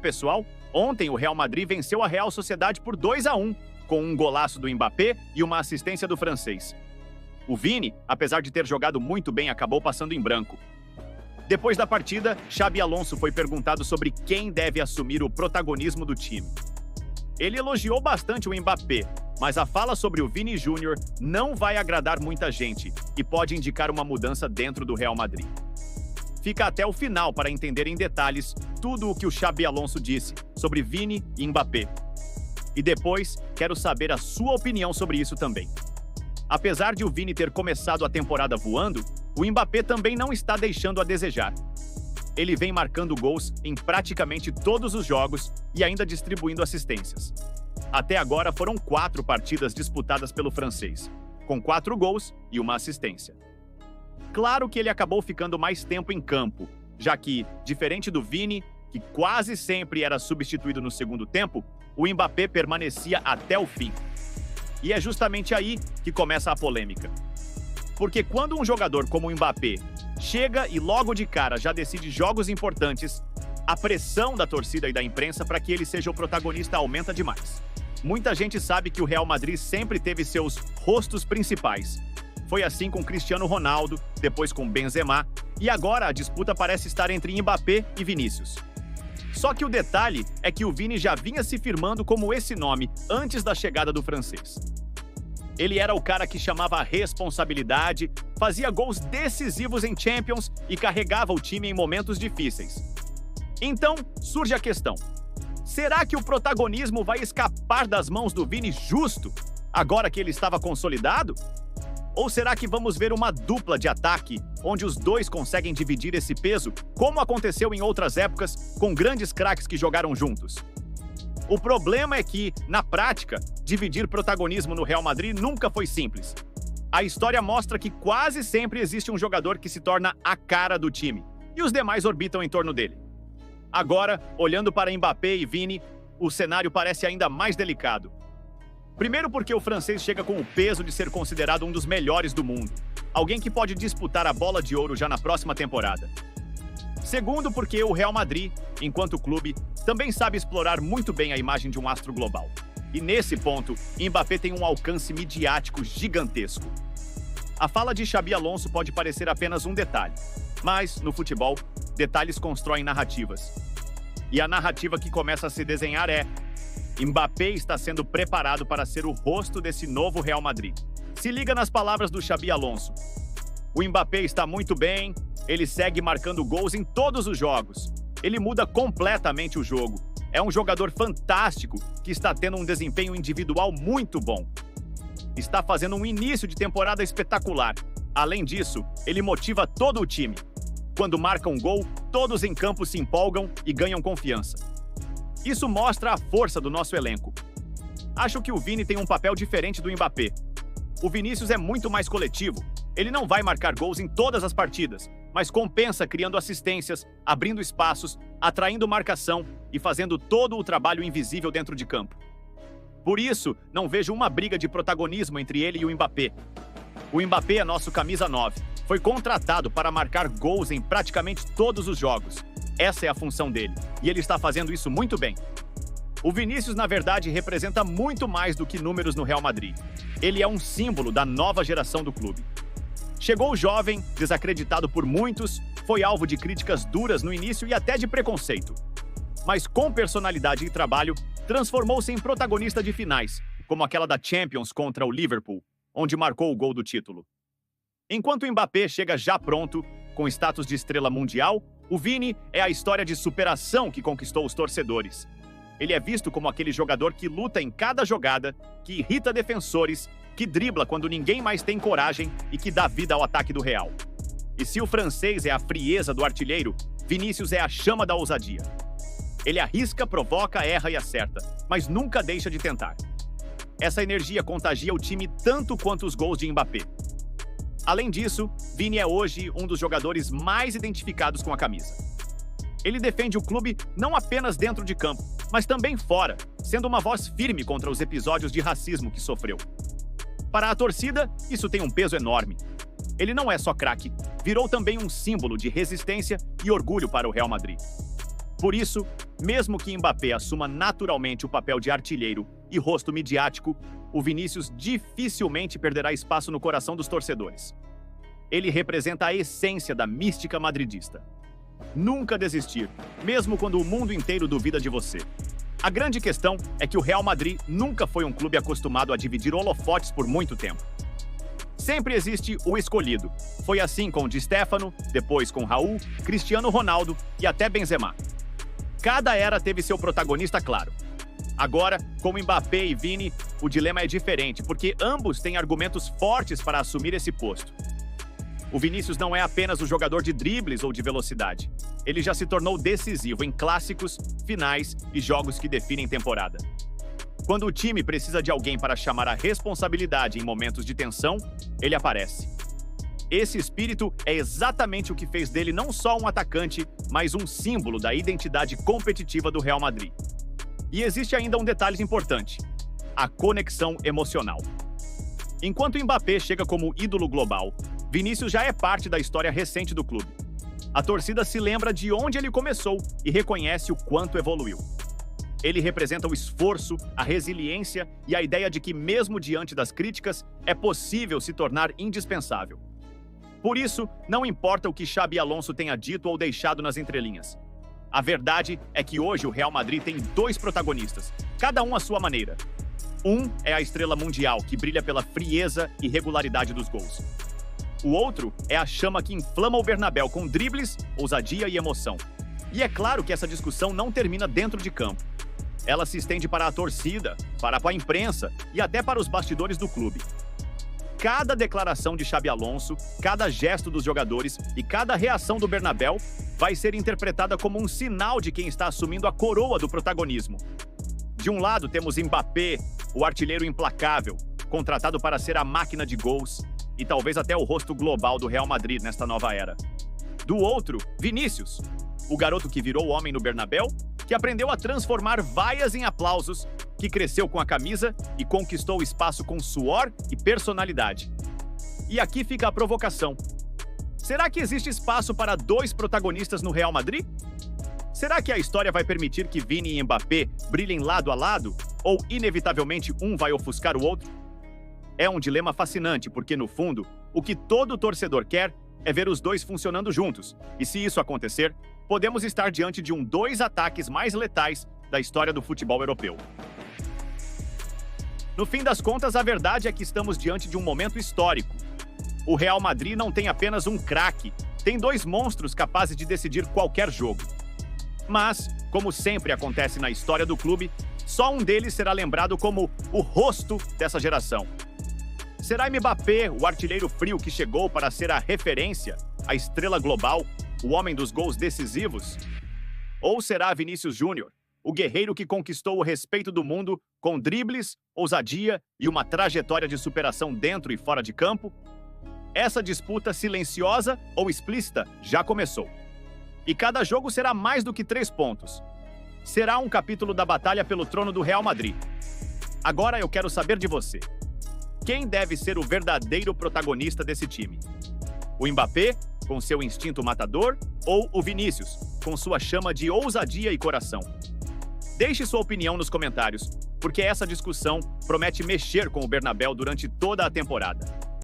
Pessoal, ontem o Real Madrid venceu a Real Sociedade por 2-1, com um golaço do Mbappé e uma assistência do francês. O Vini, apesar de ter jogado muito bem, acabou passando em branco. Depois da partida, Xabi Alonso foi perguntado sobre quem deve assumir o protagonismo do time. Ele elogiou bastante o Mbappé, mas a fala sobre o Vini Júnior não vai agradar muita gente e pode indicar uma mudança dentro do Real Madrid. Fica até o final para entender em detalhes tudo o que o Xabi Alonso disse sobre Vini e Mbappé. E depois, quero saber a sua opinião sobre isso também. Apesar de o Vini ter começado a temporada voando, o Mbappé também não está deixando a desejar. Ele vem marcando gols em praticamente todos os jogos e ainda distribuindo assistências. Até agora foram 4 partidas disputadas pelo francês, com 4 gols e uma assistência. Claro que ele acabou ficando mais tempo em campo, já que, diferente do Vini, que quase sempre era substituído no segundo tempo, o Mbappé permanecia até o fim. E é justamente aí que começa a polêmica. Porque quando um jogador como o Mbappé chega e logo de cara já decide jogos importantes, a pressão da torcida e da imprensa para que ele seja o protagonista aumenta demais. Muita gente sabe que o Real Madrid sempre teve seus rostos principais. Foi assim com Cristiano Ronaldo, depois com Benzema, e agora a disputa parece estar entre Mbappé e Vinícius. Só que o detalhe é que o Vini já vinha se firmando como esse nome antes da chegada do francês. Ele era o cara que chamava a responsabilidade, fazia gols decisivos em Champions e carregava o time em momentos difíceis. Então, surge a questão: será que o protagonismo vai escapar das mãos do Vini justo, agora que ele estava consolidado? Ou será que vamos ver uma dupla de ataque, onde os dois conseguem dividir esse peso, como aconteceu em outras épocas, com grandes craques que jogaram juntos? O problema é que, na prática, dividir protagonismo no Real Madrid nunca foi simples. A história mostra que quase sempre existe um jogador que se torna a cara do time, e os demais orbitam em torno dele. Agora, olhando para Mbappé e Vini, o cenário parece ainda mais delicado. Primeiro porque o francês chega com o peso de ser considerado um dos melhores do mundo, alguém que pode disputar a bola de ouro já na próxima temporada. Segundo porque o Real Madrid, enquanto clube, também sabe explorar muito bem a imagem de um astro global. E nesse ponto, Mbappé tem um alcance midiático gigantesco. A fala de Xabi Alonso pode parecer apenas um detalhe, mas, no futebol, detalhes constroem narrativas. E a narrativa que começa a se desenhar é: Mbappé está sendo preparado para ser o rosto desse novo Real Madrid. Se liga nas palavras do Xabi Alonso. O Mbappé está muito bem, ele segue marcando gols em todos os jogos. Ele muda completamente o jogo. É um jogador fantástico que está tendo um desempenho individual muito bom. Está fazendo um início de temporada espetacular. Além disso, ele motiva todo o time. Quando marca um gol, todos em campo se empolgam e ganham confiança. Isso mostra a força do nosso elenco. Acho que o Vini tem um papel diferente do Mbappé. O Vinícius é muito mais coletivo. Ele não vai marcar gols em todas as partidas, mas compensa criando assistências, abrindo espaços, atraindo marcação e fazendo todo o trabalho invisível dentro de campo. Por isso, não vejo uma briga de protagonismo entre ele e o Mbappé. O Mbappé é nosso camisa 9. Foi contratado para marcar gols em praticamente todos os jogos. Essa é a função dele, e ele está fazendo isso muito bem. O Vinícius, na verdade, representa muito mais do que números no Real Madrid. Ele é um símbolo da nova geração do clube. Chegou jovem, desacreditado por muitos, foi alvo de críticas duras no início e até de preconceito. Mas com personalidade e trabalho, transformou-se em protagonista de finais, como aquela da Champions contra o Liverpool, onde marcou o gol do título. Enquanto o Mbappé chega já pronto, com status de estrela mundial, o Vini é a história de superação que conquistou os torcedores. Ele é visto como aquele jogador que luta em cada jogada, que irrita defensores, que dribla quando ninguém mais tem coragem e que dá vida ao ataque do Real. E se o francês é a frieza do artilheiro, Vinícius é a chama da ousadia. Ele arrisca, provoca, erra e acerta, mas nunca deixa de tentar. Essa energia contagia o time tanto quanto os gols de Mbappé. Além disso, Vini é hoje um dos jogadores mais identificados com a camisa. Ele defende o clube não apenas dentro de campo, mas também fora, sendo uma voz firme contra os episódios de racismo que sofreu. Para a torcida, isso tem um peso enorme. Ele não é só craque, virou também um símbolo de resistência e orgulho para o Real Madrid. Por isso, Mesmo que Mbappé assuma naturalmente o papel de artilheiro e rosto midiático, o Vinícius dificilmente perderá espaço no coração dos torcedores. Ele representa a essência da mística madridista. Nunca desistir, mesmo quando o mundo inteiro duvida de você. A grande questão é que o Real Madrid nunca foi um clube acostumado a dividir holofotes por muito tempo. Sempre existe o escolhido. Foi assim com Di Stéfano, depois com Raul, Cristiano Ronaldo e até Benzema. Cada era teve seu protagonista claro. Agora, com Mbappé e Vini, o dilema é diferente, porque ambos têm argumentos fortes para assumir esse posto. O Vinícius não é apenas o jogador de dribles ou de velocidade. Ele já se tornou decisivo em clássicos, finais e jogos que definem temporada. Quando o time precisa de alguém para chamar a responsabilidade em momentos de tensão, ele aparece. Esse espírito é exatamente o que fez dele não só um atacante, mas um símbolo da identidade competitiva do Real Madrid. E existe ainda um detalhe importante: a conexão emocional. Enquanto Mbappé chega como ídolo global, Vinícius já é parte da história recente do clube. A torcida se lembra de onde ele começou e reconhece o quanto evoluiu. Ele representa o esforço, a resiliência e a ideia de que, mesmo diante das críticas, é possível se tornar indispensável. Por isso, não importa o que Xabi Alonso tenha dito ou deixado nas entrelinhas. A verdade é que hoje o Real Madrid tem dois protagonistas, cada um à sua maneira. Um é a estrela mundial, que brilha pela frieza e regularidade dos gols. O outro é a chama que inflama o Bernabéu com dribles, ousadia e emoção. E é claro que essa discussão não termina dentro de campo. Ela se estende para a torcida, para a imprensa e até para os bastidores do clube. Cada declaração de Xabi Alonso, cada gesto dos jogadores e cada reação do Bernabéu vai ser interpretada como um sinal de quem está assumindo a coroa do protagonismo. De um lado temos Mbappé, o artilheiro implacável, contratado para ser a máquina de gols e talvez até o rosto global do Real Madrid nesta nova era. Do outro, Vinícius, o garoto que virou homem no Bernabéu, que aprendeu a transformar vaias em aplausos, que cresceu com a camisa e conquistou o espaço com suor e personalidade. E aqui fica a provocação. Será que existe espaço para dois protagonistas no Real Madrid? Será que a história vai permitir que Vini e Mbappé brilhem lado a lado? Ou, inevitavelmente, um vai ofuscar o outro? É um dilema fascinante, porque, no fundo, o que todo torcedor quer é ver os dois funcionando juntos. E se isso acontecer, podemos estar diante de dois ataques mais letais da história do futebol europeu. No fim das contas, a verdade é que estamos diante de um momento histórico. O Real Madrid não tem apenas um craque, tem dois monstros capazes de decidir qualquer jogo. Mas, como sempre acontece na história do clube, só um deles será lembrado como o rosto dessa geração. Será Mbappé o artilheiro frio que chegou para ser a referência, a estrela global, o homem dos gols decisivos? Ou será Vinícius Júnior, o guerreiro que conquistou o respeito do mundo com dribles, ousadia e uma trajetória de superação dentro e fora de campo? Essa disputa silenciosa ou explícita já começou. E cada jogo será mais do que 3 pontos. Será um capítulo da batalha pelo trono do Real Madrid. Agora eu quero saber de você. Quem deve ser o verdadeiro protagonista desse time? O Mbappé, com seu instinto matador, ou o Vinícius, com sua chama de ousadia e coração? Deixe sua opinião nos comentários, porque essa discussão promete mexer com o Bernabéu durante toda a temporada.